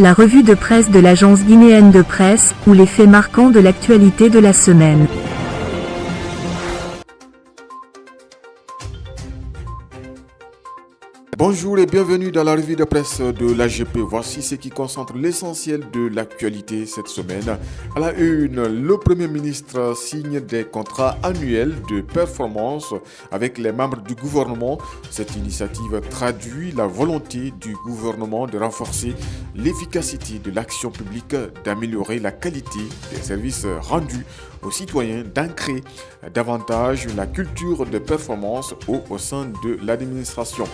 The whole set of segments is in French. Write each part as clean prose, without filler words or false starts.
La revue de presse de l'agence guinéenne de presse, ou les faits marquants de l'actualité de la semaine. Bonjour et bienvenue dans la revue de presse de l'AGP. Voici ce qui concentre l'essentiel de l'actualité cette semaine. À la une, le Premier ministre signe des contrats annuels de performance avec les membres du gouvernement. Cette initiative traduit la volonté du gouvernement de renforcer l'efficacité de l'action publique, d'améliorer la qualité des services rendus aux citoyens, d'ancrer davantage la culture de performance au sein de l'administration.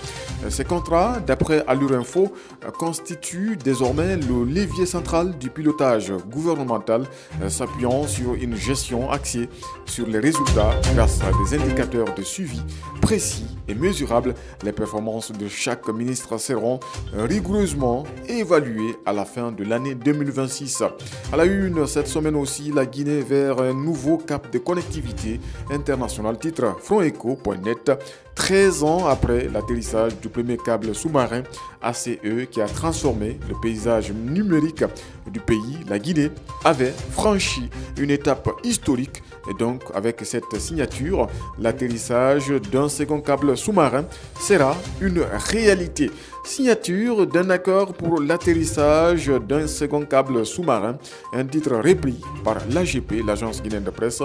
Ces contrats, d'après Allure Info, constituent désormais le levier central du pilotage gouvernemental, s'appuyant sur une gestion axée sur les résultats grâce à des indicateurs de suivi précis et mesurables. Les performances de chaque ministre seront rigoureusement évaluées à la fin de l'année 2026. À la une, cette semaine aussi, la Guinée vers un nouveau cap de connectivité internationale, titre fronteco.net. 13 ans après l'atterrissage du premier câble sous-marin ACE qui a transformé le paysage numérique du pays, la Guinée avait franchi une étape historique. Et donc, avec cette signature, l'atterrissage d'un second câble sous-marin sera une réalité. Signature d'un accord pour l'atterrissage d'un second câble sous-marin, un titre repris par l'AGP, l'agence guinéenne de presse.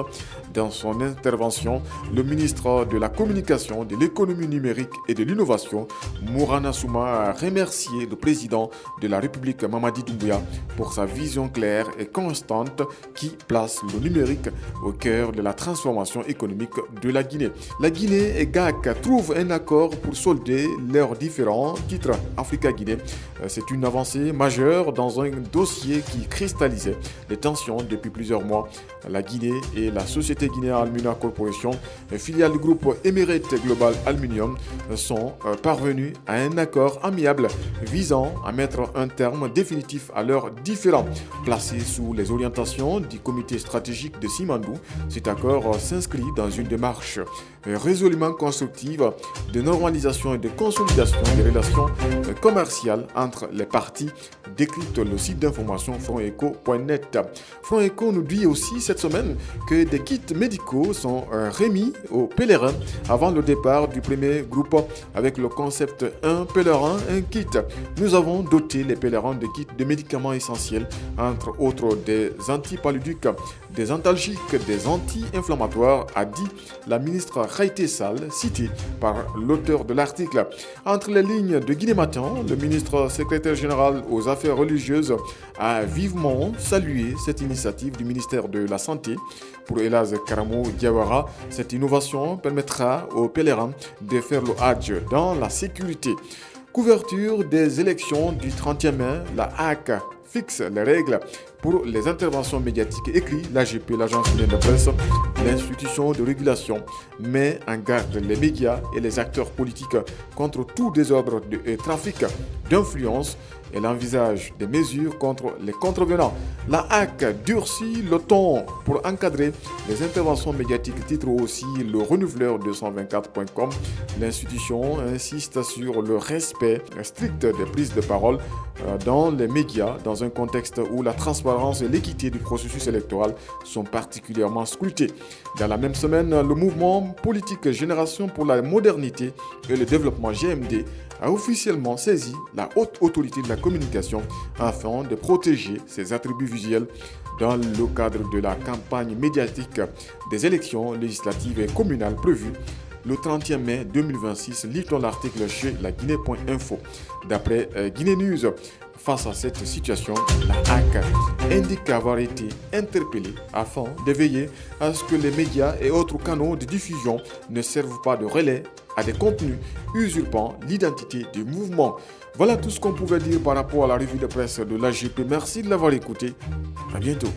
Dans son intervention, le ministre de la Communication, de l'économie numérique et de l'innovation, Mourana Souma, a remercié le président de la République, Mamadi Doumbouya, pour sa vision claire et constante qui place le numérique au cœur de la transformation économique de la Guinée. La Guinée et GAC trouvent un accord pour solder leurs différents titres Africa-Guinée. C'est une avancée majeure dans un dossier qui cristallisait les tensions depuis plusieurs mois. La Guinée et la société guinéenne Alumina Corporation, filiale du groupe Emirates Global Aluminium, sont parvenus à un accord amiable visant à mettre un terme définitif à leurs différends. Placé sous les orientations du comité stratégique de Simandou, cet accord s'inscrit dans une démarche résolument constructive de normalisation et de consolidation des relations commerciales entre les parties, décrypte le site d'information fronteco.net. Fronteco nous dit aussi cette semaine que des kits médicaux sont remis aux pèlerins avant le départ du premier groupe avec le concept un pèlerin, un kit. Nous avons doté les pèlerins de kits de médicaments essentiels, entre autres des antipaludiques, des antalgiques, des anti-inflammatoires, a dit la ministre Khaïté Sall, citée par l'auteur de l'article. Entre les lignes de Guinée Matin, le ministre secrétaire général aux affaires religieuses a vivement salué cette initiative du ministère de la Santé. Pour Elaz Karamou Diawara, cette innovation permettra aux pèlerins de faire le Hajj dans la sécurité. Couverture des élections du 30e mai, la HAC fixe les règles pour les interventions médiatiques, écrit l'AGP, l'agence guinéenne de presse. L'institution de régulation met en garde les médias et les acteurs politiques contre tout désordre et trafic d'influence. Elle envisage des mesures contre les contrevenants. La HAC durcit le ton pour encadrer les interventions médiatiques, titre aussi le renouveleur 224.com. L'institution insiste sur le respect strict des prises de parole dans les médias dans un contexte où la transparence et l'équité du processus électoral sont particulièrement scrutées. Dans la même semaine, le mouvement politique Génération pour la modernité et le développement GMD a officiellement saisi la haute autorité de la communication afin de protéger ses attributs visuels dans le cadre de la campagne médiatique des élections législatives et communales prévues le 30 mai 2026, lit-on l'article chez la Guinée.info. D'après Guinée News, face à cette situation, la HAC indique avoir été interpellée afin de veiller à ce que les médias et autres canaux de diffusion ne servent pas de relais à des contenus usurpant l'identité du mouvement. Voilà tout ce qu'on pouvait dire par rapport à la revue de presse de l'AGP. Merci de l'avoir écouté. À bientôt.